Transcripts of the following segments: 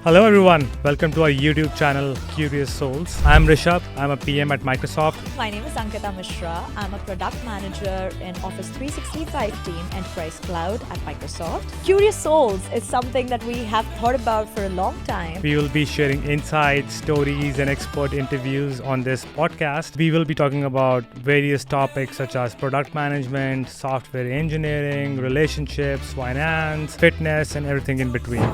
Hello everyone, welcome to our YouTube channel Curious Souls. I'm Rishab, I'm a PM at Microsoft. My name is Ankita Mishra. I'm a product manager in Office 365 team Enterprise Cloud at Microsoft. Curious Souls is something that we have thought about for a long time. We will be sharing insights, stories, and expert interviews on this podcast. We will be talking about various topics such as product management, software engineering, relationships, finance, fitness, and everything in between.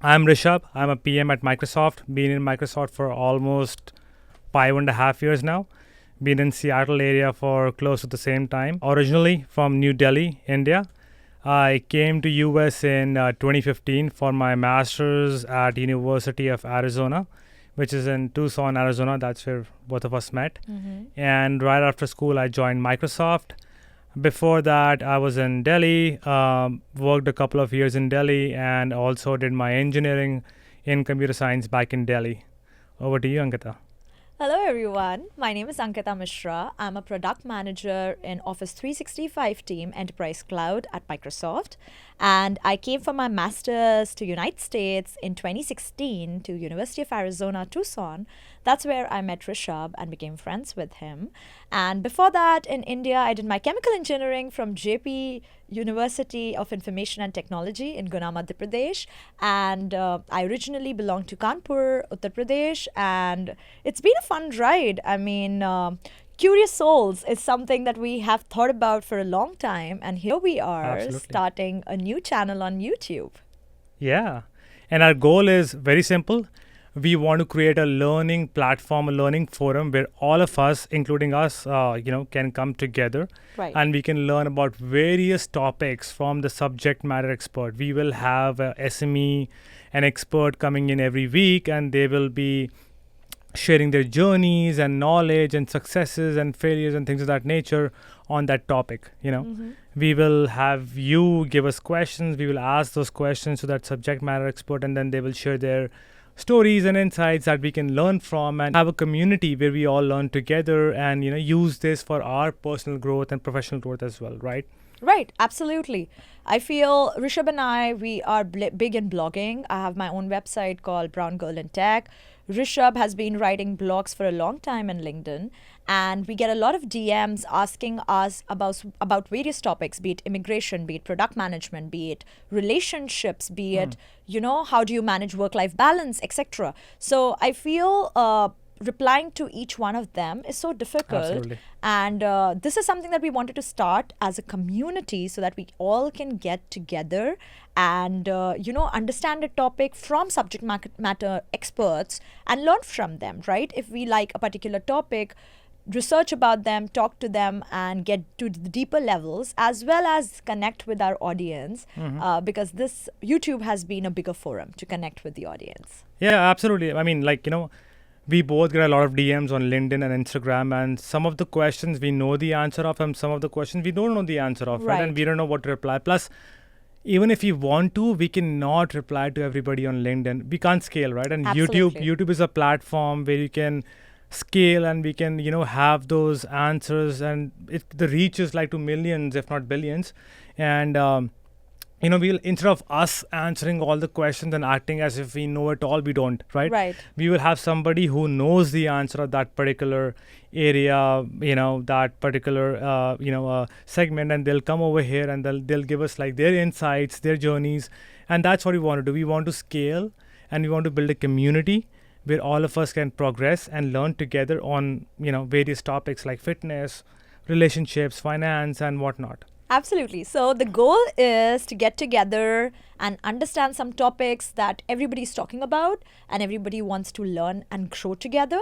I'm Rishab. I'm a PM at Microsoft. Been in Microsoft for almost 5.5 years now. Been in Seattle area for close to the same time. Originally from New Delhi, India. I came to US in 2015 for my master's at University of Arizona, which is in Tucson, Arizona. That's where both of us met. And right after school, I joined Microsoft. Before that, I was in Delhi, worked a couple of years in Delhi, and also did my engineering in computer science back in Delhi. Over to you, Ankita. Hello everyone. My name is Ankita Mishra. I'm a product manager in Office 365 team Enterprise Cloud at Microsoft. And I came for my master's to United States in 2016 to University of Arizona, Tucson. That's where I met Rishab and became friends with him. And before that, in India, I did my chemical engineering from JP University of Information and Technology in Guna, Madhya Pradesh. And I originally belonged to Kanpur, Uttar Pradesh. And it's been a fun ride. I mean, Curious Souls is something that we have thought about for a long time. And here we are starting a new channel on YouTube. Yeah. And our goal is very simple. We want to create a learning platform, a learning forum where all of us, including us, can come together. Right. And we can learn about various topics from the subject matter expert. We will have a SME, an expert coming in every week, and they will be sharing their journeys and knowledge and successes and failures and things of that nature on that topic. We will have you give us questions. We will ask those questions to that subject matter expert, and then they will share their stories and insights that we can learn from, and have a community where we all learn together and use this for our personal growth and professional growth as well, right? Right, absolutely. I feel Rishab and I, we are big in blogging. I have my own website called Brown Girl in Tech. Rishab has been writing blogs for a long time in LinkedIn, and we get a lot of DMs asking us about various topics, be it immigration, be it product management, be it relationships, be it, how do you manage work-life balance, etc. So I feel replying to each one of them is so difficult. Absolutely. And this is something that we wanted to start as a community so that we all can get together and, understand a topick from subject matter experts and learn from them, right? If we like a particular topic, research about them, talk to them, and get to the deeper levels, as well as connect with our audience, because this YouTube has been a bigger forum to connect with the audience. Yeah, absolutely. I mean, we both get a lot of DMs on LinkedIn and Instagram, and some of the questions we know the answer of, and some of the questions we don't know the answer of, right? And we don't know what to reply. Plus, even if we want to, we cannot reply to everybody on LinkedIn. We can't scale, right? And Absolutely. YouTube is a platform where you can scale, and we can have those answers, and the reach is like to millions, if not billions. And we'll, instead of us answering all the questions and acting as if we know it all, we don't, right? Right. We will have somebody who knows the answer of that particular area, that particular, segment, and they'll come over here and they'll give us like their insights, their journeys. And that's what we want to do. We want to scale, and we want to build a community where all of us can progress and learn together on, various topics like fitness, relationships, finance, and whatnot. Absolutely. So the goal is to get together and understand some topics that everybody's talking about and everybody wants to learn and grow together.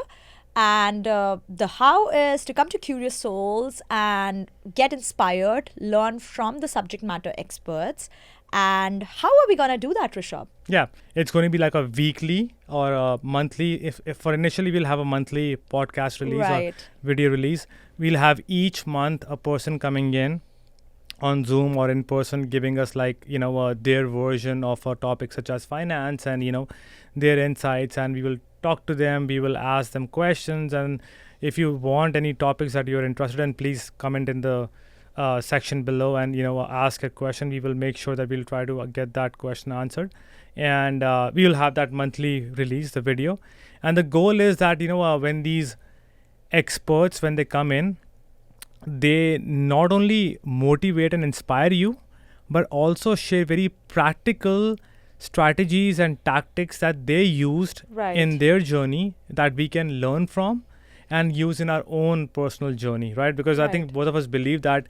And the how is to come to Curious Souls and get inspired, learn from the subject matter experts. And how are we going to do that, Rishab? Yeah, it's going to be like a weekly or a monthly. If for initially we'll have a monthly podcast release Right. or video release. We'll have each month a person coming in on Zoom or in person, giving us their version of a topic such as finance and their insights, and we will talk to them, we will ask them questions, and if you want any topics that you're interested in, please comment in the section below and ask a question. We will make sure that we'll try to get that question answered, and we will have that monthly release, the video. And the goal is that when these experts, when they come in, they not only motivate and inspire you, but also share very practical strategies and tactics that they used Right. in their journey that we can learn from and use in our own personal journey, right? Because I think Right. both of us believe that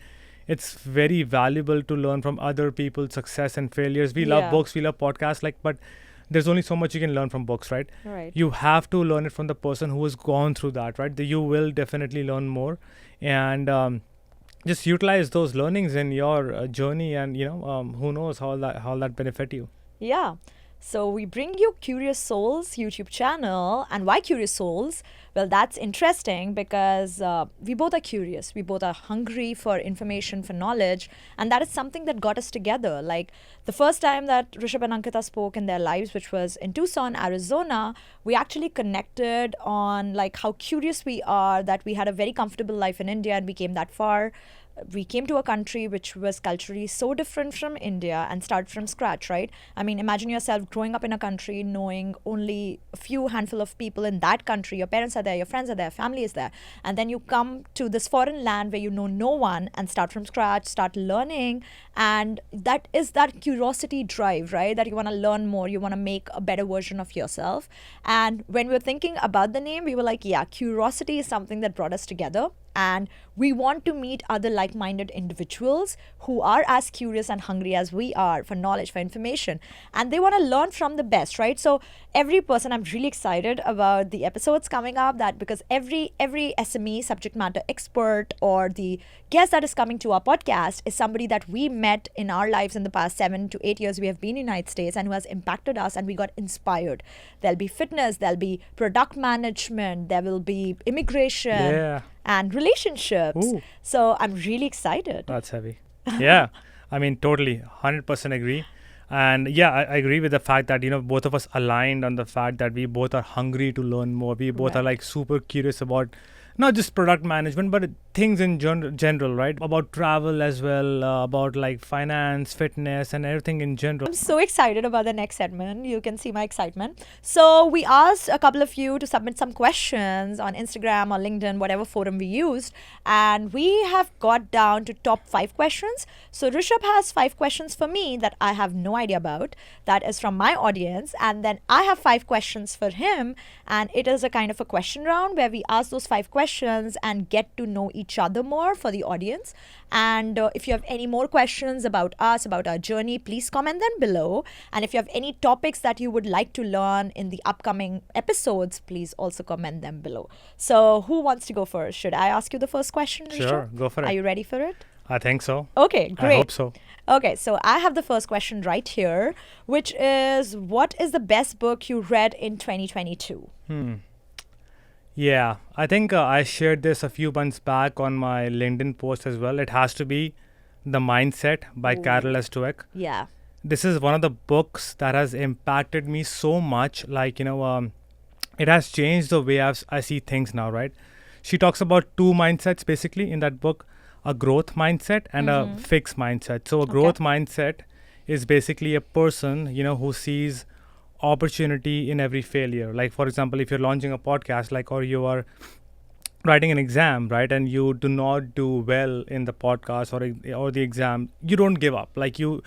it's very valuable to learn from other people's success and failures. We love Yeah. books, we love podcasts, but there's only so much you can learn from books, right? Right. You have to learn it from the person who has gone through that, right? You will definitely learn more, and just utilize those learnings in your journey, and who knows how that benefit you. Yeah. So we bring you Curious Souls YouTube channel. And why Curious Souls? Well, that's interesting because we both are curious. We both are hungry for information, for knowledge. And that is something that got us together. Like the first time that Rishab and Ankita spoke in their lives, which was in Tucson, Arizona, we actually connected on like how curious we are, that we had a very comfortable life in India and we came that far. We came to a country which was culturally so different from India and started from scratch, right? I mean, imagine yourself growing up in a country knowing only a few handful of people in that country. Your parents are there, your friends are there, family is there. And then you come to this foreign land where you know no one and start from scratch, start learning. And that is that curiosity drive, right? That you want to learn more, you want to make a better version of yourself. And when we were thinking about the name, we were like, yeah, curiosity is something that brought us together. And we want to meet other like-minded individuals who are as curious and hungry as we are for knowledge, for information. And they want to learn from the best, right? So every person, I'm really excited about the episodes coming up, that because every SME, subject matter expert, or the guest that is coming to our podcast is somebody that we met in our lives in the past 7 to 8 years we have been in the United States, and who has impacted us, and we got inspired. There'll be fitness, there'll be product management, there will be immigration. Yeah. And relationships. Ooh. So I'm really excited. That's heavy. Yeah. I mean, totally, 100% agree. And yeah, I agree with the fact that, both of us aligned on the fact that we both are hungry to learn more. We both are Right. like super curious about not just product management, but things in general, right? About travel as well, about like finance, fitness, and everything in general. I'm so excited about the next segment. You can see my excitement. So we asked a couple of you to submit some questions on Instagram or LinkedIn, whatever forum we used. And we have got down to top 5 questions. So Rishabh has 5 questions for me that I have no idea about. That is from my audience. And then I have 5 questions for him. And it is a kind of a question round where we ask those 5 questions and get to know each other more for the audience. And if you have any more questions about us, about our journey, please comment them below. And if you have any topics that you would like to learn in the upcoming episodes, please also comment them below. So who wants to go first? Should I ask you the first question, Rishabh? Sure, go for it. Are you ready for it? I think so. Okay, great. I hope so. Okay, so I have the first question right here, which is, what is the best book you read in 2022? Yeah, I think I shared this a few months back on my LinkedIn post as well. It has to be The Mindset by Ooh. Carol S. Dweck. Yeah. This is one of the books that has impacted me so much. Like, it has changed the way I see things now, right? She talks about 2 mindsets basically in that book, a growth mindset and a fixed mindset. So a growth mindset is basically a person, who sees opportunity in every failure. Like, for example, if you're launching a podcast, or you are writing an exam, right, and you do not do well in the podcast or the exam, you don't give up. Like, you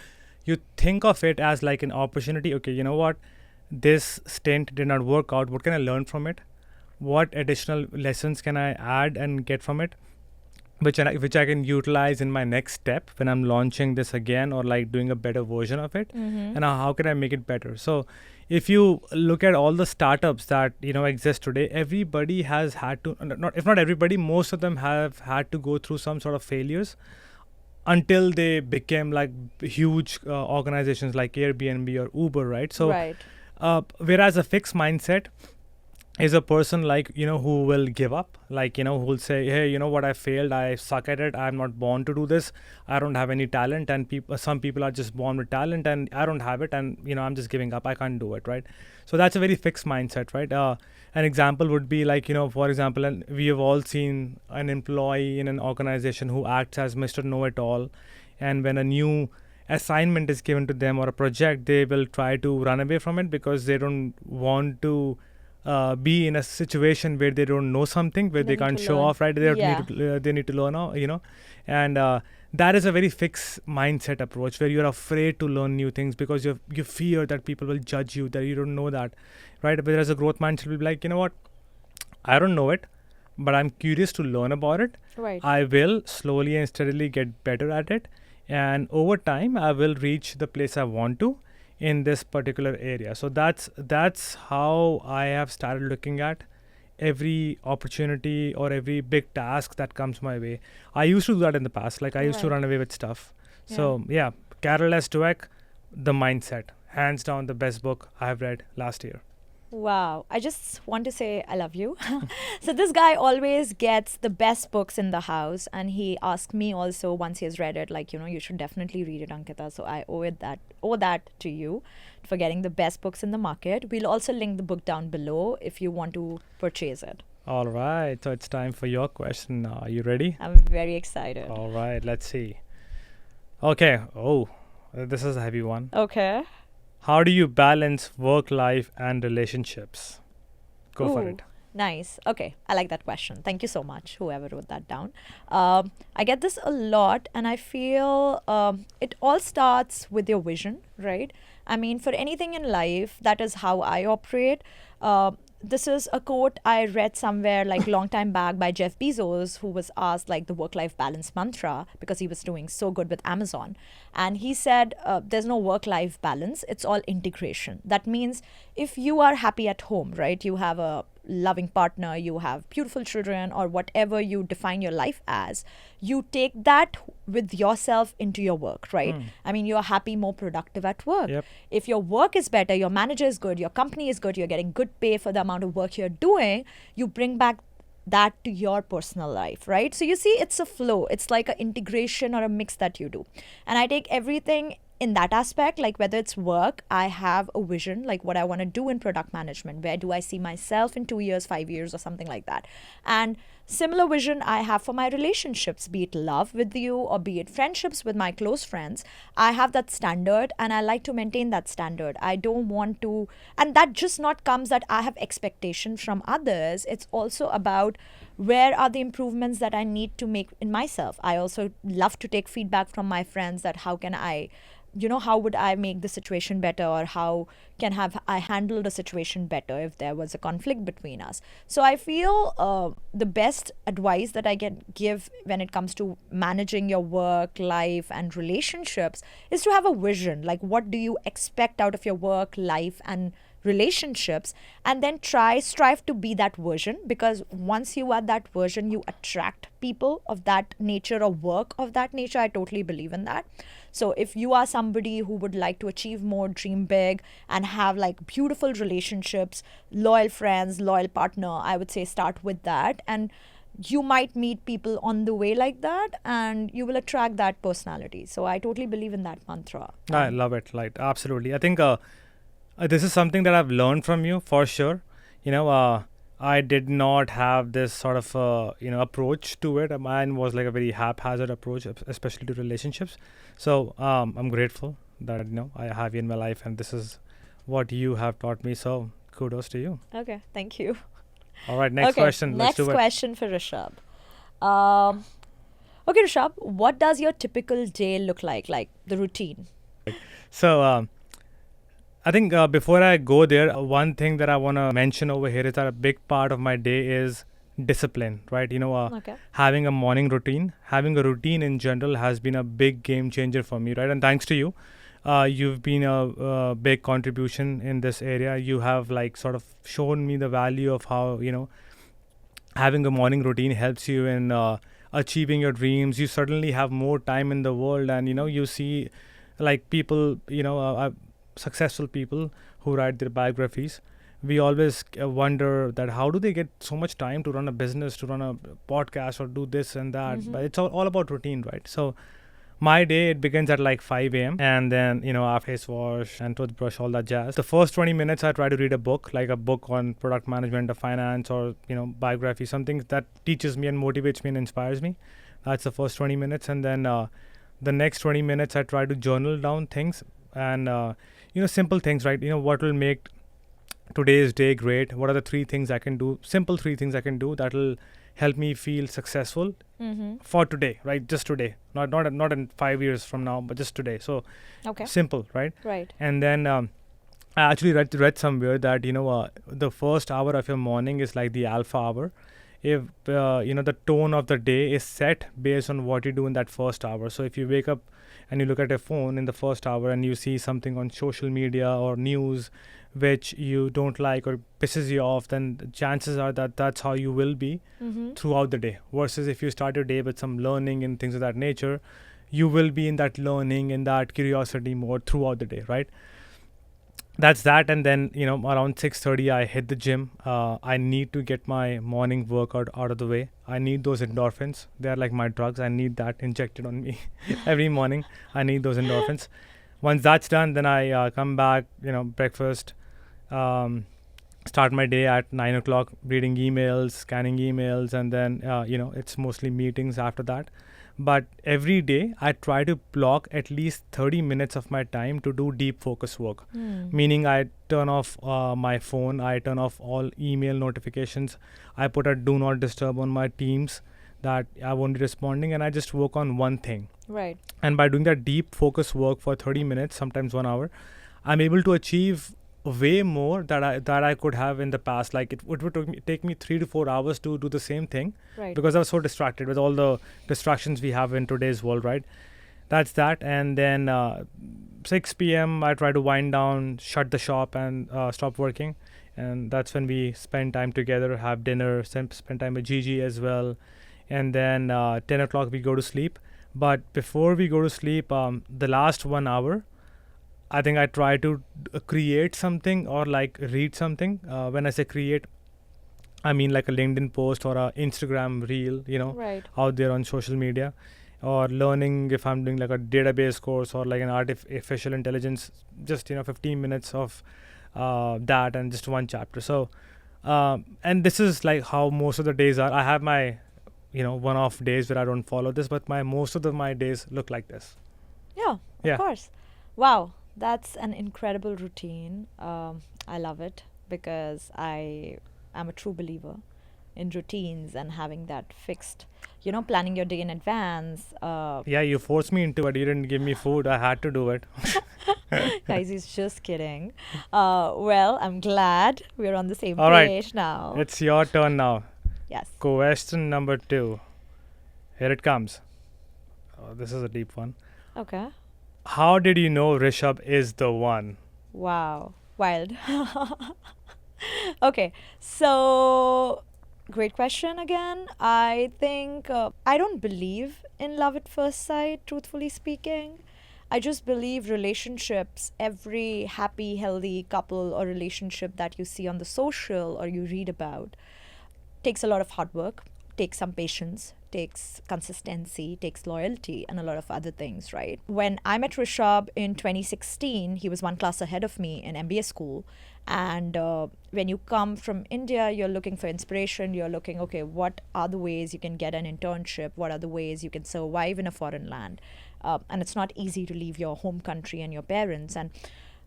think of it as like an opportunity. Okay, you know what, this stint did not work out. What can I learn from it? What additional lessons can I add and get from it, which I can utilize in my next step when I'm launching this again, or like doing a better version of it? And how can I make it better? So if you look at all the startups that exist today, everybody has had to, if not everybody, most of them have had to go through some sort of failures until they became like huge organizations like Airbnb or Uber, right? So Right. whereas a fixed mindset is a person like, who will give up, like, who will say, hey, you know what, I failed, I suck at it, I'm not born to do this, I don't have any talent, and some people are just born with talent and I don't have it, and I'm just giving up, I can't do it, right? So that's a very fixed mindset, right? An example would be like, for example, and we have all seen an employee in an organization who acts as Mr. Know-it-all, and when a new assignment is given to them or a project, they will try to run away from it because they don't want to be in a situation where they don't know something, where they They need can't to show learn. off, right? They Yeah. need to they need to learn, and that is a very fixed mindset approach where you're afraid to learn new things because you fear that people will judge you, that you don't know that, right? Whereas a growth mindset will be like, you know what, I don't know it, but I'm curious to learn about it. Right. I will slowly and steadily get better at it, and over time I will reach the place I want to in this particular area. So that's how I have started looking at every opportunity or every big task that comes my way. I used to do that in the past, like I used to Right. run away with stuff. So yeah, Carol S. Dweck, The Mindset, hands down the best book I have read last year. Wow. I just want to say I love you. So this guy always gets the best books in the house, and he asked me also once he has read it, like, you should definitely read it, Ankita. So I owe that to you for getting the best books in the market. We'll also link the book down below if you want to purchase it. All right, so it's time for your question now. Are you ready? I'm very excited. All right, let's see. Okay. Oh, this is a heavy one. Okay. How do you balance work life and relationships? Go for Ooh, it. Nice. Okay. I like that question. Thank you so much, whoever wrote that down. I get this a lot, and I feel it all starts with your vision, right? I mean, for anything in life, that is how I operate. This is a quote I read somewhere like long time back by Jeff Bezos, who was asked like the work-life balance mantra because he was doing so good with Amazon, and he said, "There's no work-life balance; it's all integration." That means if you are happy at home, right? You have a loving partner, you have beautiful children, or whatever you define your life as, you take that with yourself into your work, right? I mean, you're happy, more productive at work. Yep. If your work is better, your manager is good, your company is good, you're getting good pay for the amount of work you're doing, you bring back that to your personal life, right? So you see, it's a flow. It's like an integration or a mix that you do. And I take everything in that aspect, like whether it's work, I have a vision, like what I want to do in product management. Where do I see myself in 2 years, 5 years, or something like that? And similar vision I have for my relationships, be it love with you or be it friendships with my close friends. I have that standard and I like to maintain that standard. I don't want to, and that just not comes that I have expectation from others. It's also about where are the improvements that I need to make in myself. I also love to take feedback from my friends that how can I, how would I make the situation better, or how can have I handle the situation better if there was a conflict between us. So I feel the best advice that I can give when it comes to managing your work life and relationships is to have a vision, like what do you expect out of your work life and relationships, and then strive to be that version, because once you are that version you attract people of that nature or work of that nature. I totally believe in that. So if you are somebody who would like to achieve more, dream big, and have like beautiful relationships, loyal friends, loyal partner, I would say start with that, and you might meet people on the way like that, and you will attract that personality. So I totally believe in that mantra. I love it. Like, absolutely. I think this is something that I've learned from you for sure. I did not have this sort of approach to it. Mine was like a very haphazard approach, especially to relationships. So I'm grateful that I have you in my life, and this is what you have taught me. So kudos to you. Okay, thank you. All right, next question. Let's Next do it. question for Rishab. Okay, Rishab, what does your typical day look like the routine? So I think before I go there, one thing that I want to mention over here is that a big part of my day is discipline, right? Okay. Having a morning routine, having a routine in general has been a big game changer for me, right? And thanks to you, you've been a big contribution in this area. You have like sort of shown me the value of how, having a morning routine helps you in achieving your dreams. You certainly have more time in the world, and, you see like people, successful people who write their biographies, we always wonder that how do they get so much time to run a business, to run a podcast, or do this and that. But it's all about routine, right? So my day, it begins at like 5 a.m. and then, after face wash and toothbrush, all that jazz. The first 20 minutes, I try to read a book, like a book on product management or finance, or, biography, something that teaches me and motivates me and inspires me. That's the first 20 minutes. And then the next 20 minutes, I try to journal down things and, simple things, right? What will make today's day great? What are the three things I can do? Simple three things I can do that will help me feel successful for today, right? Just today, not in 5 years from now, but just today. So simple, right? Right. And then I actually read somewhere that the first hour of your morning is like the alpha hour. If the tone of the day is set based on what you do in that first hour. So if you wake up and you look at your phone in the first hour and you see something on social media or news which you don't like or pisses you off, then the chances are that that's how you will be throughout the day. Versus if you start your day with some learning and things of that nature, you will be in that learning, in that curiosity mode throughout the day, right? That's that. And then around 6:30 I hit the gym. I need to get my morning workout out of the way. I need those endorphins. They are like my drugs. I need that injected on me every morning. I need those endorphins. Once that's done, then I come back, breakfast, start my day at 9 o'clock, reading emails, scanning emails, and then it's mostly meetings after that. But every day I try to block at least 30 minutes of my time to do deep focus work. Meaning I turn off my phone, I turn off all email notifications, I put a do not disturb on my Teams that I won't be responding, and I just work on one thing. Right. And by doing that deep focus work for 30 minutes, sometimes 1 hour, I'm able to achieve way more that I could have in the past. Like it would take me 3 to 4 hours to do the same thing, Right. because I was so distracted with all the distractions we have in today's world, right? That's that. And then 6 p.m. I try to wind down, shut the shop, and stop working. And that's when we spend time together, have dinner, spend time with Gigi as well. And then 10 o'clock we go to sleep. But before we go to sleep, the last 1 hour, I think I try to create something or like read something. When I say create, I mean like a LinkedIn post or a Instagram reel, Right. out there on social media, or learning if I'm doing like a database course or like an artificial intelligence, just 15 minutes of that and just one chapter. So and this is like how most of the days are. I have my one-off days where I don't follow this, but most of my days look like this. Yeah, Yeah. of course. Wow, that's an incredible routine. I love it because I am a true believer in routines and having that fixed, planning your day in advance. Yeah, you forced me into it. You didn't give me food. I had to do it. Guys, he's just kidding. Well, I'm glad we're on the same All right. page now. It's your turn now. Yes. Question number 2. Here it comes. Oh, this is a deep one. Okay. How did you know Rishab is the one? Wow. Wild. Okay. So, great question again. I think I don't believe in love at first sight, truthfully speaking. I just believe relationships, every happy, healthy couple or relationship that you see on the social or you read about, takes a lot of hard work, takes some patience, takes consistency, takes loyalty, and a lot of other things, right? When I met Rishab in 2016, he was one class ahead of me in MBA school. And when you come from India, you're looking for inspiration. You're looking, okay, what are the ways you can get an internship? What are the ways you can survive in a foreign land? And it's not easy to leave your home country and your parents. And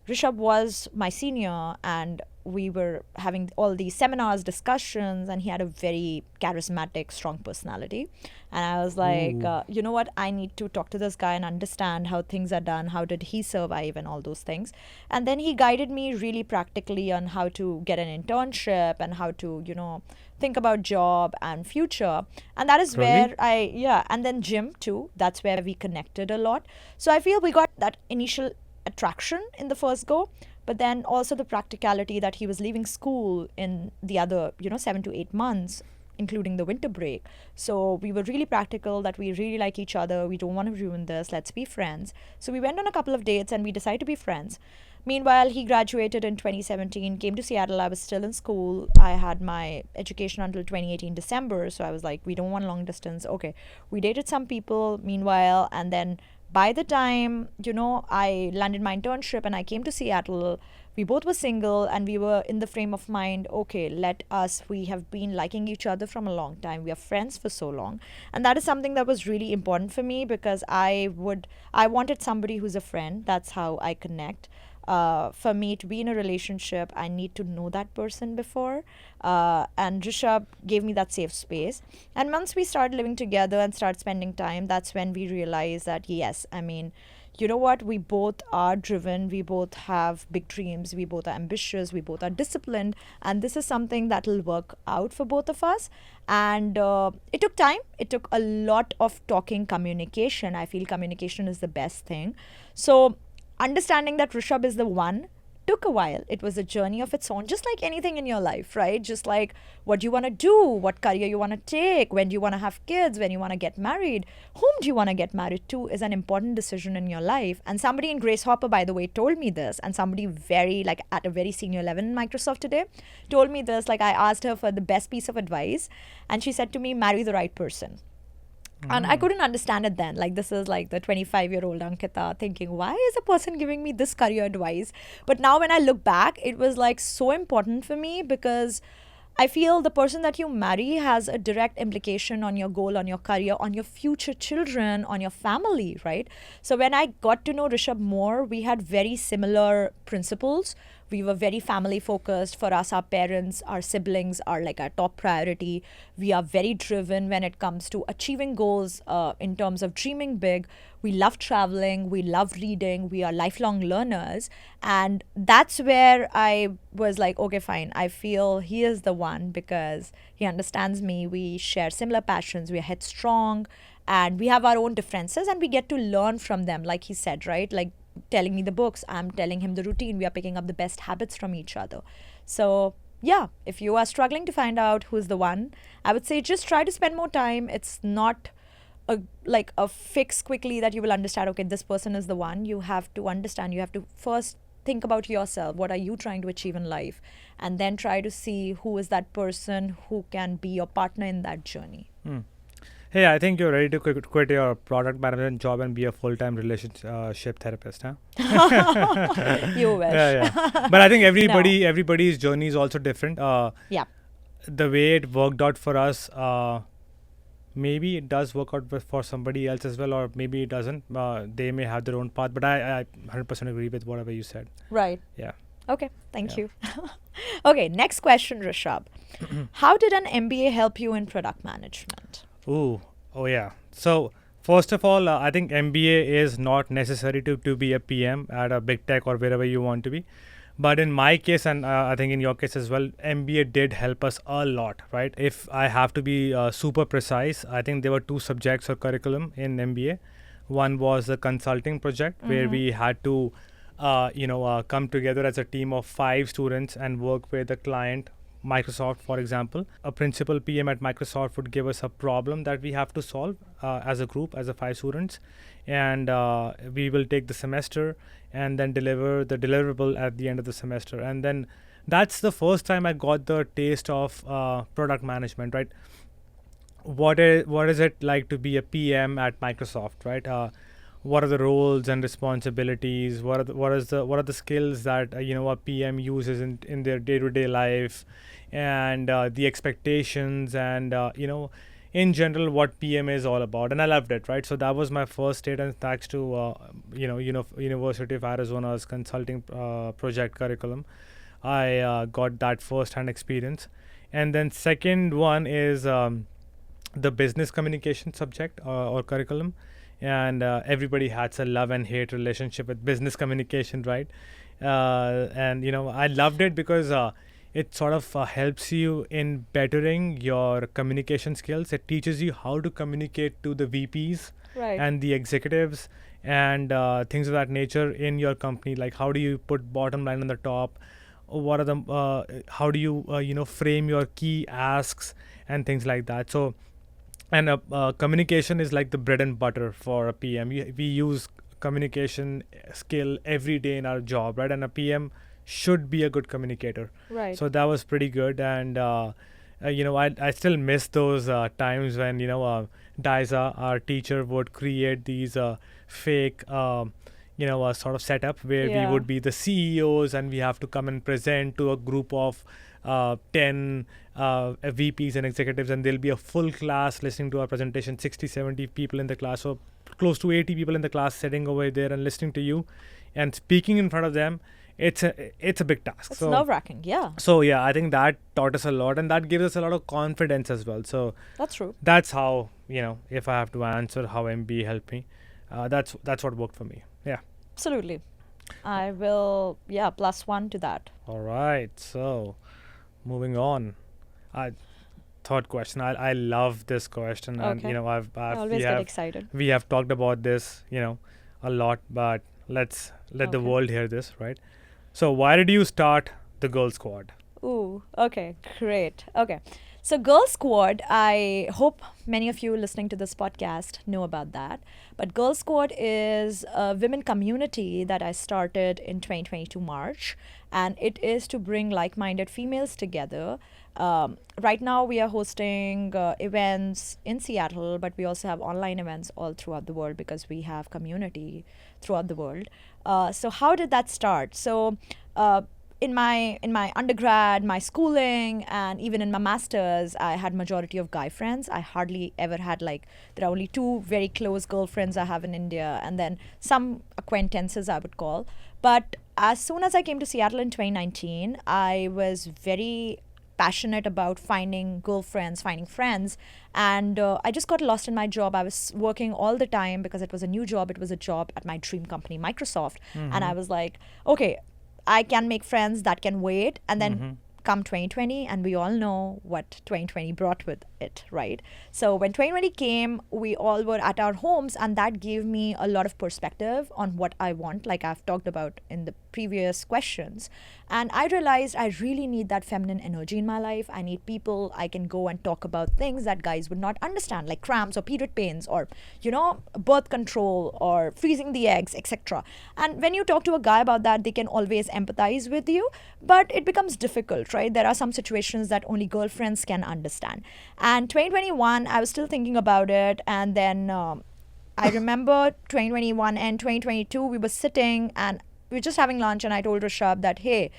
Rishab was my senior, and we were having all these seminars, discussions, and he had a very charismatic, strong personality. And I was like, you know what? I need to talk to this guy and understand how things are done. How did he survive and all those things? And then he guided me really practically on how to get an internship and how to, think about job and future. And that is Really? where and then gym too. That's where we connected a lot. So I feel we got that initial attraction in the first go, but then also the practicality that he was leaving school in the other 7 to 8 months, including the winter break. So we were really practical that we really like each other, we don't want to ruin this, let's be friends. So we went on a couple of dates and we decided to be friends. Meanwhile, he graduated in 2017, came to Seattle. I was still in school. I had my education until 2018 December. So I was like, we don't want long distance. Okay. We dated some people meanwhile. And then by the time, I landed my internship and I came to Seattle, we both were single and we were in the frame of mind, okay, we have been liking each other from a long time. We are friends for so long. And that is something that was really important for me because I wanted somebody who's a friend. That's how I connect. For me to be in a relationship, I need to know that person before. And Rishabh gave me that safe space. And once we started living together and started spending time, that's when we realized that, yes, I mean, you know what? We both are driven. We both have big dreams. We both are ambitious. We both are disciplined. And this is something that will work out for both of us. And it took time. It took a lot of talking, communication. I feel communication is the best thing. So, understanding that Rishabh is the one took a while. It was a journey of its own, just like anything in your life, right? Just like what you want to do, what career you want to take, when do you want to have kids, when you want to get married, whom do you want to get married to is an important decision in your life. And somebody in Grace Hopper, by the way, told me this, and somebody very, like at a very senior level in Microsoft today, told me this. Like I asked her for the best piece of advice, and she said to me, marry the right person. And I couldn't understand it then. Like, this is like the 25-year-old Ankita thinking, why is a person giving me this career advice? But now when I look back, it was like so important for me because I feel the person that you marry has a direct implication on your goal, on your career, on your future children, on your family, right? So when I got to know Rishabh more, we had very similar principles. We were very family focused. For us, our parents, our siblings are like our top priority. We are very driven when it comes to achieving goals in terms of dreaming big. We love traveling. We love reading. We are lifelong learners. And that's where I was like, okay, fine. I feel he is the one because he understands me. We share similar passions. We are headstrong and we have our own differences and we get to learn from them, like he said, right? Like, telling me the books, I'm telling him the routine. We are picking up the best habits from each other. So yeah, if you are struggling to find out who's the one, I would say just try to spend more time. It's not a fix quickly that you will understand, okay, this person is the one. You have to understand, you have to first think about yourself. What are you trying to achieve in life? And then try to see who is that person who can be your partner in that journey. Hey, I think you're ready to quit your product management job and be a full-time relationship therapist, huh? You wish. Yeah. But I think everybody's journey is also different. Yeah. The way it worked out for us, maybe it does work out for somebody else as well, or maybe it doesn't. They may have their own path, but I 100% agree with whatever you said. Right. Yeah. Okay, thank you. Okay, next question, Rishab. How did an MBA help you in product management? Oh yeah. So first of all, I think MBA is not necessary to be a PM at a big tech or wherever you want to be. But in my case, and I think in your case as well, MBA did help us a lot, right? If I have to be super precise, I think there were 2 subjects or curriculum in MBA. One was the consulting project where we had to, come together as a team of 5 students and work with the client. Microsoft, for example, a principal PM at Microsoft would give us a problem that we have to solve as a group, as a 5 students, and we will take the semester and then deliver the deliverable at the end of the semester. And then that's the first time I got the taste of product management, right? What is it like to be a PM at Microsoft, right? What are the roles and responsibilities? What are the skills that a PM uses in their day-to-day life, and the expectations, and in general what PM is all about. And I loved it, right? So that was my first state, and thanks to University of Arizona's consulting project curriculum, I got that first-hand experience. And then second one is the business communication subject or curriculum. And everybody has a love and hate relationship with business communication, right? And I loved it because it sort of helps you in bettering your communication skills. It teaches you how to communicate to the VPs and the executives and things of that nature in your company. Like, how do you put bottom line on the top? What are the how do you frame your key asks and things like that? So, and communication is like the bread and butter for a PM. We use communication skill every day in our job, right? And a PM should be a good communicator. Right. So that was pretty good. And I still miss those times when Diza, our teacher, would create these fake sort of setup where we would be the CEOs and we have to come and present to a group of 10 VPs and executives, and there'll be a full class listening to our presentation, 60, 70 people in the class, so close to 80 people in the class sitting over there and listening to you and speaking in front of them. It's a big task. It's nerve-wracking, yeah. So yeah, I think that taught us a lot, and that gives us a lot of confidence as well. So that's true. That's how, if I have to answer how MBA helped me, that's what worked for me. Yeah. Absolutely. I will, +1 to that. All right. So moving on. Third question. I love this question, and Okay. I always get excited. We have talked about this, a lot, but let's let the Okay. world hear this, right? So why did you start the Girl Squad? Ooh, okay, great. Okay. So, Girl Squad, I hope many of you listening to this podcast know about that. But Girl Squad is a women community that I started in 2022 March, and it is to bring like minded females together. Right now, we are hosting events in Seattle, but we also have online events all throughout the world because we have community throughout the world. So, how did that start? So, in my undergrad, my schooling, and even in my masters, I had majority of guy friends. I hardly ever had there are only 2 very close girlfriends I have in India, and then some acquaintances I would call. But as soon as I came to Seattle in 2019, I was very passionate about finding girlfriends, finding friends, and I just got lost in my job. I was working all the time because it was a new job. It was a job at my dream company, Microsoft, and I was like, okay, I can make friends that can wait. And then come 2020, and we all know what 2020 brought with it, right? So when 2020 came, we all were at our homes, and that gave me a lot of perspective on what I want, like I've talked about in the previous questions. And I realized I really need that feminine energy in my life. I need people I can go and talk about things that guys would not understand, like cramps or period pains or, birth control or freezing the eggs, etc. And when you talk to a guy about that, they can always empathize with you, but it becomes difficult, right? There are some situations that only girlfriends can understand. And 2021, I was still thinking about it, and then I remember 2021 and 2022, we were sitting and we were just having lunch, and I told Rishab that, hey,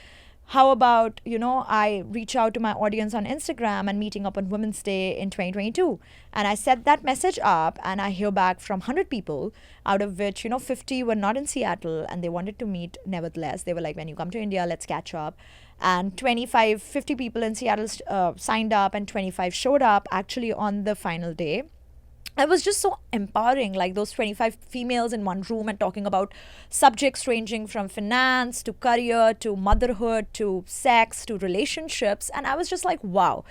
how about, I reach out to my audience on Instagram and meeting up on Women's Day in 2022. And I set that message up, and I hear back from 100 people, out of which, 50 were not in Seattle and they wanted to meet nevertheless. They were like, when you come to India, let's catch up. And 50 people in Seattle signed up, and 25 showed up actually on the final day. It was just so empowering, like those 25 females in one room and talking about subjects ranging from finance to career to motherhood to sex to relationships. And I was just like, wow.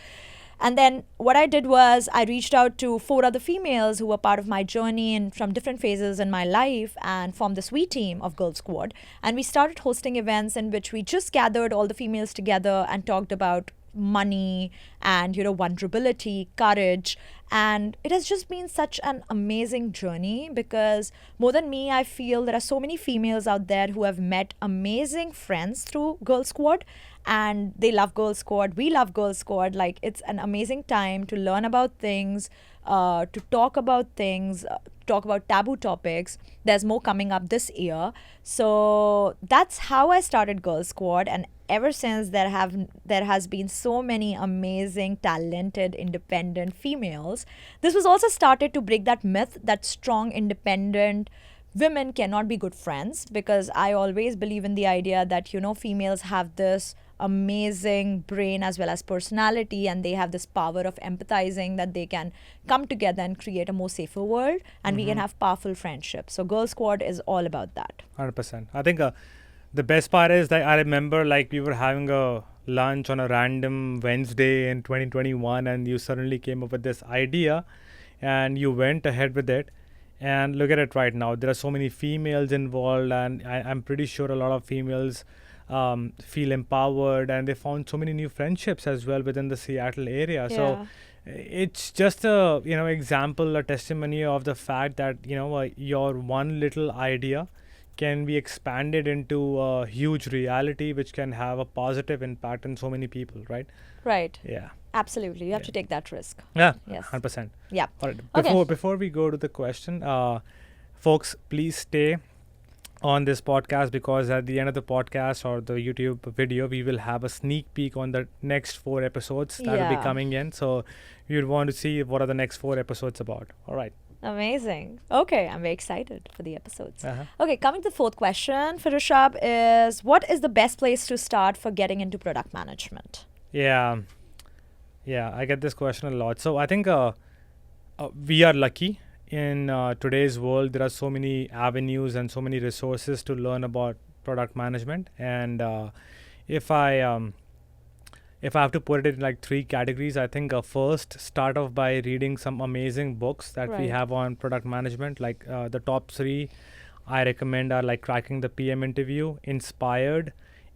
And then what I did was I reached out to 4 other females who were part of my journey and from different phases in my life, and formed this We team of Girl Squad. And we started hosting events in which we just gathered all the females together and talked about money and vulnerability, courage. And it has just been such an amazing journey, because more than me, I feel there are so many females out there who have met amazing friends through Girl Squad, and they love Girl Squad, we love Girl Squad. Like, it's an amazing time to learn about things, to talk about things, talk about taboo topics. There's more coming up this year. So that's how I started Girl Squad, and ever since there has been so many amazing, talented, independent females. This was also started to break that myth that strong, independent women cannot be good friends, because I always believe in the idea that females have this amazing brain as well as personality, and they have this power of empathizing, that they can come together and create a more safer world, and we can have powerful friendships. So Girl Squad is all about that. 100%. I think the best part is that I remember we were having a lunch on a random Wednesday in 2021, and you suddenly came up with this idea and you went ahead with it. And look at it right now. There are so many females involved, and I'm pretty sure a lot of females feel empowered, and they found so many new friendships as well within the Seattle area. So it's just a example, a testimony of the fact that your one little idea can be expanded into a huge reality, which can have a positive impact on so many people, right? Right. Yeah. Absolutely. You have Yeah. to take that risk. Yeah. Yes. 100%. Yeah. All right. Okay. Before we go to the question, folks, please stay on this podcast, because at the end of the podcast or the YouTube video, we will have a sneak peek on the next 4 episodes that will be Yeah. coming in. So you'd want to see what are the next 4 episodes about. All right. Amazing. Okay, I'm very excited for the episodes. Uh-huh. Okay, coming to the fourth question for Rishab is, what is the best place to start for getting into product management? Yeah. Yeah, I get this question a lot. So I think we are lucky in today's world. There are so many avenues and so many resources to learn about product management. And if I have to put it in like 3 categories, I think first start off by reading some amazing books that we Right. have on product management. Like the top 3 I recommend are like Cracking the PM Interview, Inspired,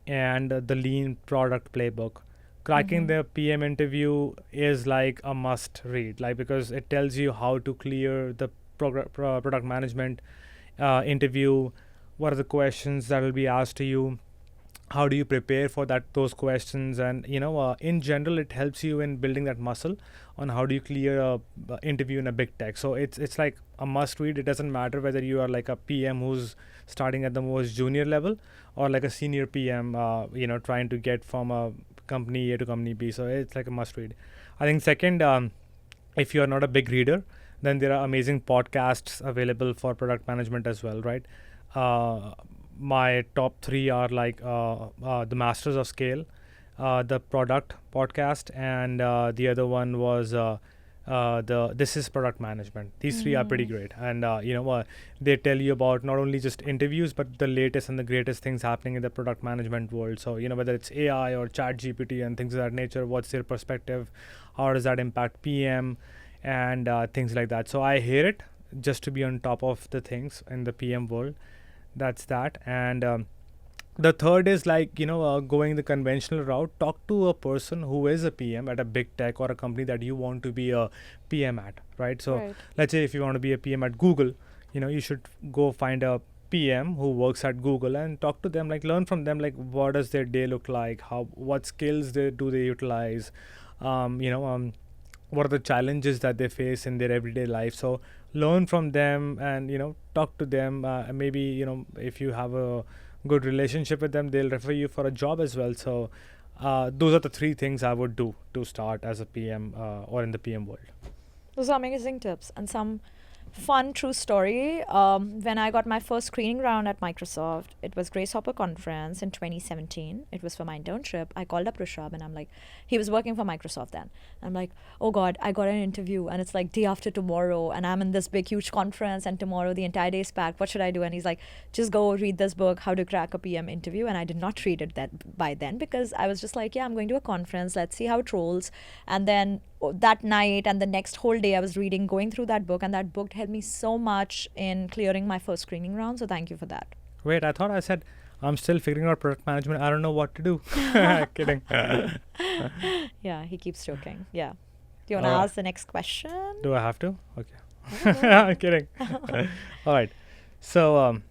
and the Lean Product Playbook. Cracking Mhm. the PM Interview is like a must read, like, because it tells you how to clear the product management interview. What are the questions that will be asked to you? How do you prepare for those questions? And in general, it helps you in building that muscle on how do you clear a interview in a big tech. So it's like a must read. It doesn't matter whether you are like a PM who's starting at the most junior level, or like a senior PM trying to get from a company A to company B. So it's like a must read. I think second, if you are not a big reader, then there are amazing podcasts available for product management as well, right? My top 3 are like the Masters of Scale, the Product podcast, and the other one was the This is Product Management. These 3 are pretty great, and they tell you about not only just interviews, but the latest and the greatest things happening in the product management world. So whether it's AI or Chat GPT and things of that nature, what's their perspective, how does that impact PM, and things like that. So I hear it just to be on top of the things in the PM world. That's that. And the third is like going the conventional route. Talk to a person who is a PM at a big tech or a company that you want to be a PM at, right? So Right. let's say if you want to be a PM at Google, you should go find a PM who works at Google and talk to them, like learn from them, like what does their day look like, what skills do they utilize, what are the challenges that they face in their everyday life. So learn from them and talk to them, and maybe if you have a good relationship with them, they'll refer you for a job as well. So those are the 3 things I would do to start as a PM or in the PM world. Those are amazing tips and some fun true story. When I got my first screening round at Microsoft, it was Grace Hopper conference in 2017. It was for my internship. I called up Rishab and I'm like, he was working for Microsoft then. I'm like, oh God, I got an interview and it's like day after tomorrow and I'm in this big huge conference and tomorrow the entire day is packed. What should I do? And he's like, just go read this book, How to Crack a PM Interview. And I did not read it that by then, because I was just like, yeah, I'm going to a conference. Let's see how it rolls. And then that night and the next whole day I was going through that book, and that book helped me so much in clearing my first screening round. So thank you for that. Wait, I thought I said I'm still figuring out product management. I don't know what to do. Kidding. Yeah, he keeps joking. Yeah. Do you want to Alright. ask the next question? Do I have to? Okay. Kidding. All right. So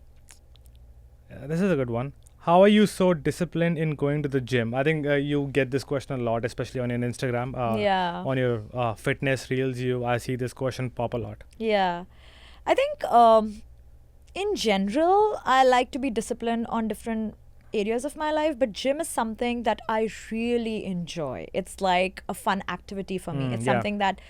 this is a good one. How are you so disciplined in going to the gym? I think you get this question a lot, especially on your Instagram. Yeah. On your fitness reels, I see this question pop a lot. Yeah. I think in general, I like to be disciplined on different areas of my life, but gym is something that I really enjoy. It's like a fun activity for me. It's Yeah. something that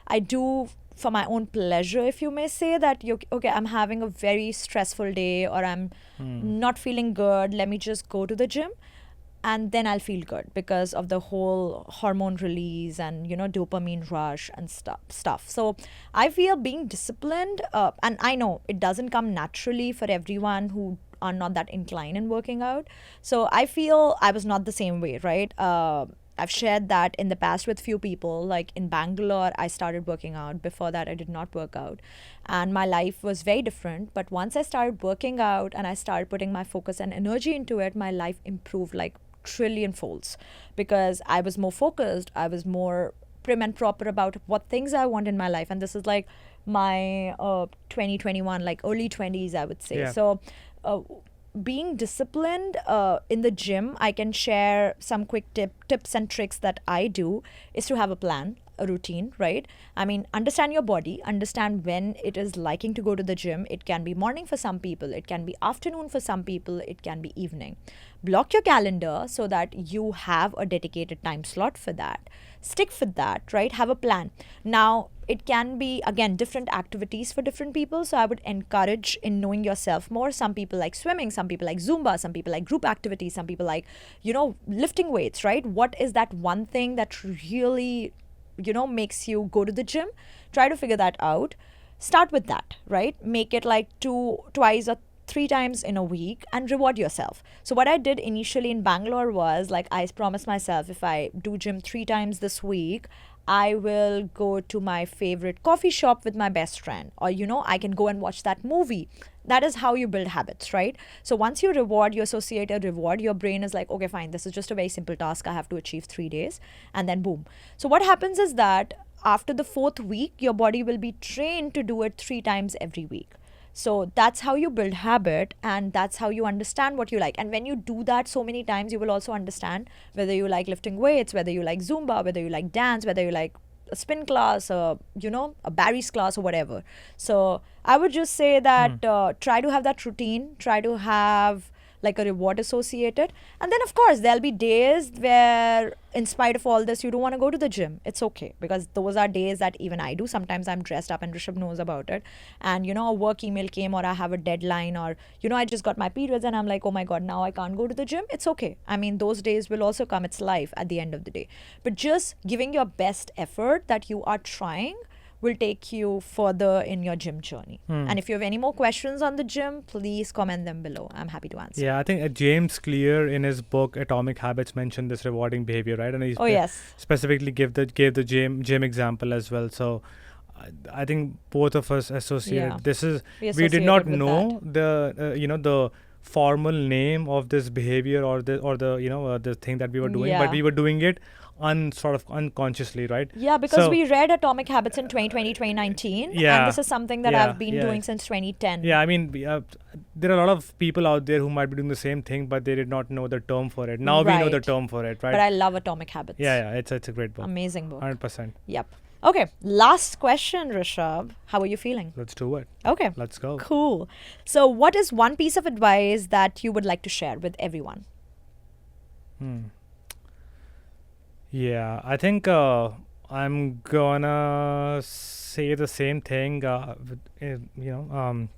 I do for my own pleasure, if you may say that. Okay, I'm having a very stressful day or I'm not feeling good. Let me just go to the gym. And then I'll feel good because of the whole hormone release and dopamine rush and stuff. So I feel being disciplined, and I know it doesn't come naturally for everyone who are not that inclined in working out. So I feel I was not the same way, right? I've shared that in the past with few people. Like in Bangalore, I started working out. Before that, I did not work out. And my life was very different. But once I started working out and I started putting my focus and energy into it, my life improved like trillion folds, because I was more focused, I was more prim and proper about what things I want in my life. And this is like my 2021, like early 20s, I would say. Yeah. So uh, being disciplined in the gym, I can share some quick tips and tricks that I do is to have a plan, a routine, right? I mean, understand your body, understand when it is liking to go to the gym. It can be morning for some people, it can be afternoon for some people, it can be evening. Block your calendar so that you have a dedicated time slot for that. Stick with that, right? Have a plan. Now, it can be, again, different activities for different people. So I would encourage in knowing yourself more. Some people like swimming, some people like Zumba, some people like group activities, some people like, lifting weights, right? What is that one thing that really, makes you go to the gym? Try to figure that out. Start with that, right? Make it like twice or three times in a week and reward yourself. So what I did initially in Bangalore was like I promised myself if I do gym 3 times this week, I will go to my favorite coffee shop with my best friend, or I can go and watch that movie. That is how you build habits, right? So once you reward, you associate a reward, your brain is like, okay, fine, this is just a very simple task I have to achieve 3 days, and then boom. So what happens is that after the fourth week, your body will be trained to do it 3 times every week. So that's how you build habit, and that's how you understand what you like. And when you do that so many times, you will also understand whether you like lifting weights, whether you like Zumba, whether you like dance, whether you like a spin class, a Barry's class or whatever. So I would just say that try to have that routine, try to have like a reward associated. And then, of course, there'll be days where, in spite of all this, you don't want to go to the gym. It's okay, because those are days that even I do. Sometimes I'm dressed up and Rishabh knows about it. And, a work email came, or I have a deadline, or, I just got my periods and I'm like, oh my God, now I can't go to the gym. It's okay. I mean, those days will also come. It's life at the end of the day. But just giving your best effort that you are trying will take you further in your gym journey. And if you have any more questions on the gym, please comment them below. I'm happy to answer. Yeah, I think James Clear in his book Atomic Habits mentioned this rewarding behavior, right? And he specifically gave the gym example as well. So I think both of us associated. This is we did not know the formal name of this behavior or the thing that we were doing, but we were doing it sort of unconsciously, right? Yeah, because we read Atomic Habits in 2020, 2019, and this is something that I've been doing since 2010. Yeah, I mean, there are a lot of people out there who might be doing the same thing, but they did not know the term for it. Now we know the term for it, right? But I love Atomic Habits. Yeah, it's a great book. Amazing book. 100%. Yep. Okay, last question, Rishabh. How are you feeling? Let's do it. Okay. Let's go. Cool. So what is one piece of advice that you would like to share with everyone? Yeah, I think I'm gonna say the same thing. Coming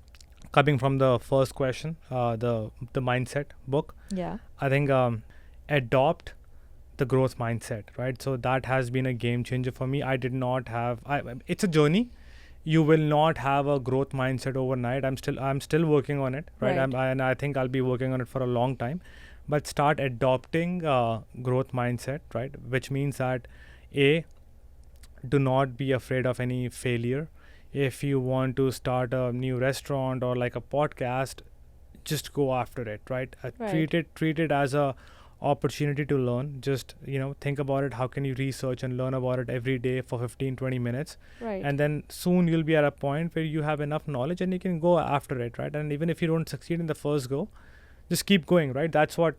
from the first question, the mindset book. Yeah. I think adopt the growth mindset, right? So that has been a game changer for me. I did not have. It's a journey. You will not have a growth mindset overnight. I'm still working on it, right? And I think I'll be working on it for a long time. But start adopting growth mindset, right? Which means that do not be afraid of any failure. If you want to start a new restaurant or like a podcast, just go after it, right? Treat it as a opportunity to learn. Just think about it. How can you research and learn about it every day for 15-20 minutes, right? And then soon you'll be at a point where you have enough knowledge and you can go after it, right? And even if you don't succeed in the first go, just keep going, right? That's what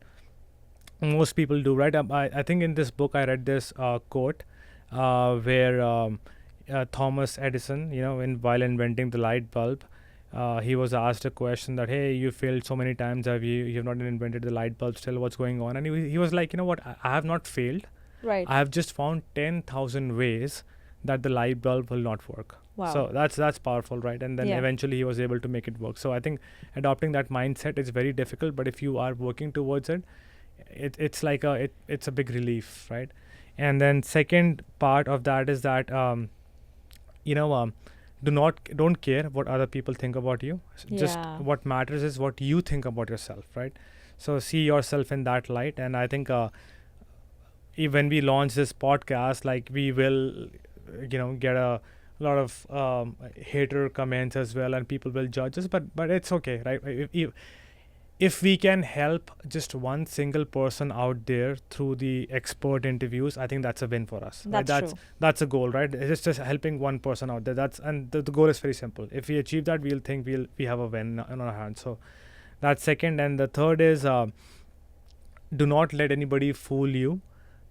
most people do, right? I think in this book I read this quote where Thomas Edison, while inventing the light bulb, he was asked a question that, hey, you failed so many times, you have not invented the light bulb still, what's going on? And he was like, what, I have not failed, right? I have just found 10,000 ways that the light bulb will not work. Wow. So that's powerful, right? And then eventually he was able to make it work. So I think adopting that mindset is very difficult, but if you are working towards it, it's like it's a big relief, right? And then second part of that is that don't care what other people think about you. Just what matters is what you think about yourself, right? So see yourself in that light. And I think when we launch this podcast, like we will get a lot of hater comments as well, and people will judge us, but it's okay, right? if we can help just one single person out there through the expert interviews, I think that's a win for us. Right? That's true. That's a goal, right? It's just helping one person out there. The goal is very simple. If we achieve that, we'll think we have a win in our hands. So that's second, and the third is do not let anybody fool you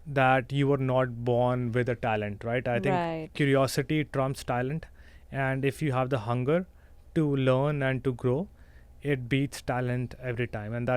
that you were not born with a talent, right? I think Right. curiosity trumps talent, and if you have the hunger to learn and to grow, it beats talent every time, and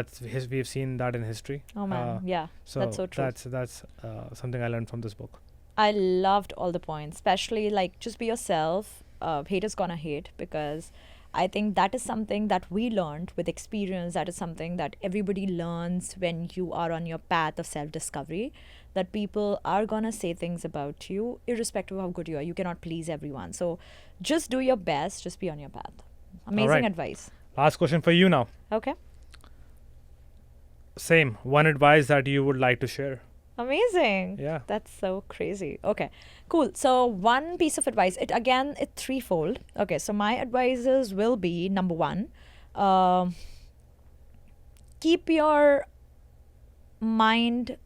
we've seen that in history. Oh man, yeah, So that's so true. that's something I learned from this book. I loved all the points, especially like just be yourself. Haters gonna hate, because I think that is something that we learned with experience. That is something that everybody learns when you are on your path of self discovery. That people are gonna say things about you, irrespective of how good you are. You cannot please everyone. So just do your best, just be on your path. Amazing right. advice. Last question for you now. Okay. Same. One advice that you would like to share. Amazing. Yeah. That's so crazy. Okay, cool. So one piece of advice, it's threefold. Okay, so my advices will be number one, keep your mind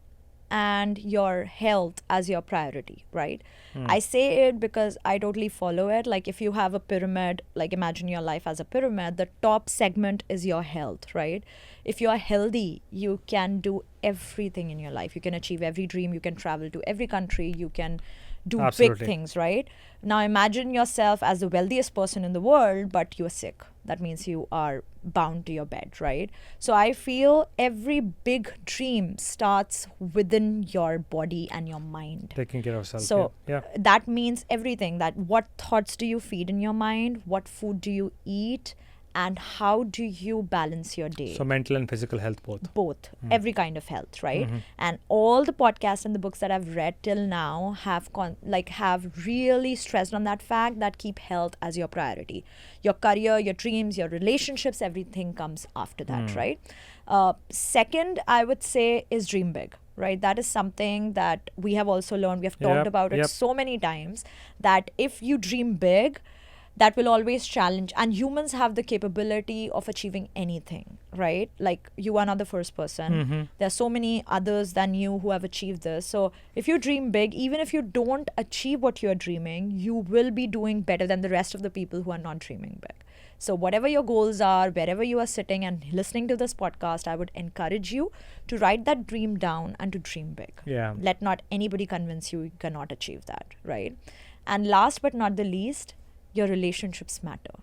and your health as your priority, right? I say it because I totally follow it. Like if you have a pyramid, like imagine your life as a pyramid, the top segment is your health, right? If you are healthy, you can do everything in your life. You can achieve every dream, you can travel to every country, you can do Absolutely. big things, right? Now imagine yourself as the wealthiest person in the world, but you're sick. That means you are bound to your bed, right? So I feel every big dream starts within your body and your mind. Taking care of yourself. So yeah. that means everything. That what thoughts do you feed in your mind? What food do you eat? And how do you balance your day? So mental and physical health both. Every kind of health, right? And all the podcasts and the books that I've read till now have have really stressed on that fact that keep health as your priority. Your career, your dreams, your relationships, everything comes after that, right? Second, I would say, is dream big, right? That is something that we have also learned. We have talked Yep, about it yep. so many times, that if you dream big, that will always challenge, and humans have the capability of achieving anything, right? Like you are not the first person. There are so many others than you who have achieved this. So if you dream big, even if you don't achieve what you're dreaming, you will be doing better than the rest of the people who are not dreaming big. So whatever your goals are, wherever you are sitting and listening to this podcast, I would encourage you to write that dream down and to dream big. Yeah. Let not anybody convince you cannot achieve that, right? And last but not the least, your relationships matter.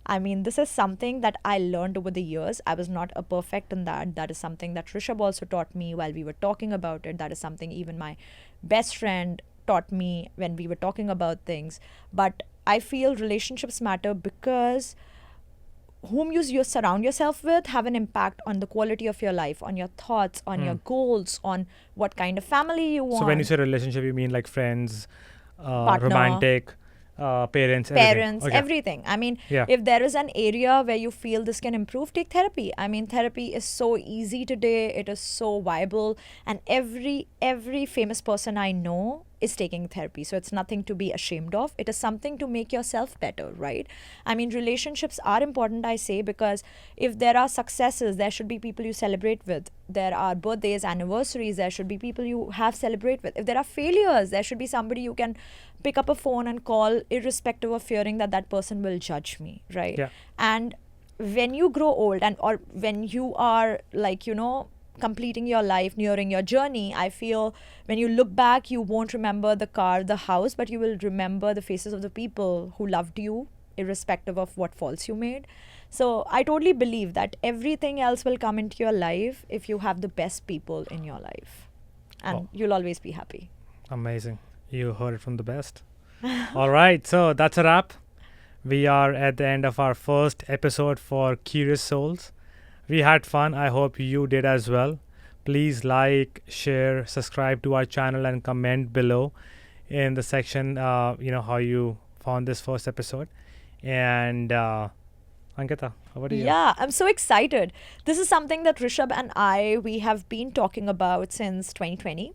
I mean, this is something that I learned over the years. I was not a perfect in that. That is something that Rishab also taught me while we were talking about it. That is something even my best friend taught me when we were talking about things. But I feel relationships matter because whom you surround yourself with have an impact on the quality of your life, on your thoughts, on your goals, on what kind of family you want. So when you say relationship, you mean like friends, Partner. romantic, parents, Parents, everything. Okay. everything. I mean, Yeah. if there is an area where you feel this can improve, take therapy. I mean, therapy is so easy today. It is so viable, and every famous person I know is taking therapy. So it's nothing to be ashamed of. It is something to make yourself better, right? I mean, relationships are important, I say, because if there are successes, there should be people you celebrate with. There are birthdays, anniversaries, there should be people you have celebrate with. If there are failures, there should be somebody you can pick up a phone and call, irrespective of fearing that that person will judge me, right? Yeah. And when you grow old, and or when you are like, completing your life, nearing your journey, I feel when you look back, you won't remember the car, the house, but you will remember the faces of the people who loved you, irrespective of what faults you made. So I totally believe that everything else will come into your life if you have the best people in your life, and you'll always be happy. Amazing. You heard it from the best. All right. So that's a wrap. We are at the end of our first episode for Curious Souls. We had fun. I hope you did as well. Please like, share, subscribe to our channel, and comment below in the section, how you found this first episode. And Ankita, how about you? Yeah, I'm so excited. This is something that Rishab and we have been talking about since 2020.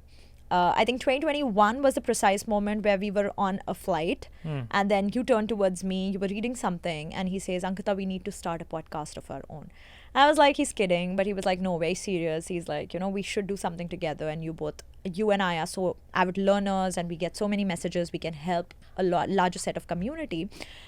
I think 2021 was the precise moment where we were on a flight, and then you turned towards me, you were reading something, and he says, Ankita, we need to start a podcast of our own. I was like, he's kidding, but he was like, no, very serious. He's like, we should do something together, and you and I are so avid learners, and we get so many messages, we can help a larger set of community.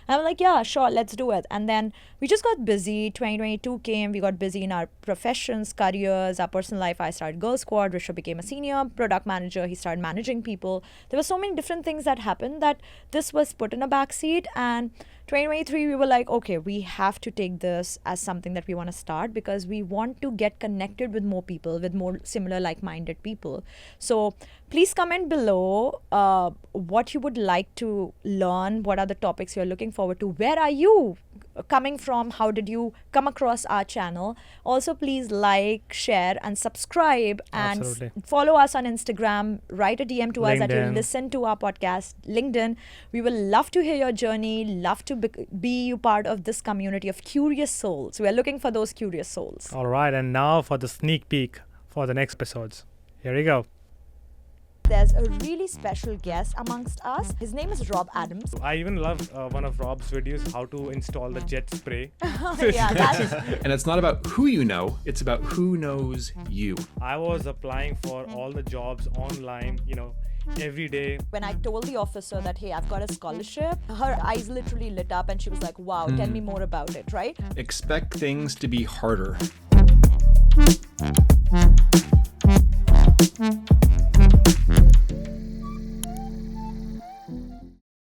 And I'm like, yeah, sure, let's do it. And then we just got busy. 2022 came, we got busy in our professions, careers, our personal life. I started Girl Squad, Rishab became a senior product manager, he started managing people. There were so many different things that happened that this was put in a backseat. And 2023, we were like, okay, we have to take this as something that we want to start, because we want to get connected with more people, with more similar like-minded people. So please comment below what you would like to learn, what are the topics you're looking forward to, where are you coming from, how did you come across our channel. Also, please like, share and subscribe, and follow us on Instagram. Write a DM to us that you listen to our podcast. LinkedIn. We will love to hear your journey, love to be you part of this community of curious souls. We are looking for those curious souls. All right, and now for the sneak peek for the next episodes. Here we go. There's a really special guest amongst us. His name is Rob Adams. I even love one of Rob's videos, how to install the jet spray. Yeah, that's... And it's not about who you know, it's about who knows you. I was applying for all the jobs online, every day. When I told the officer that, hey, I've got a scholarship, her eyes literally lit up and she was like, wow, tell me more about it, right? Expect things to be harder.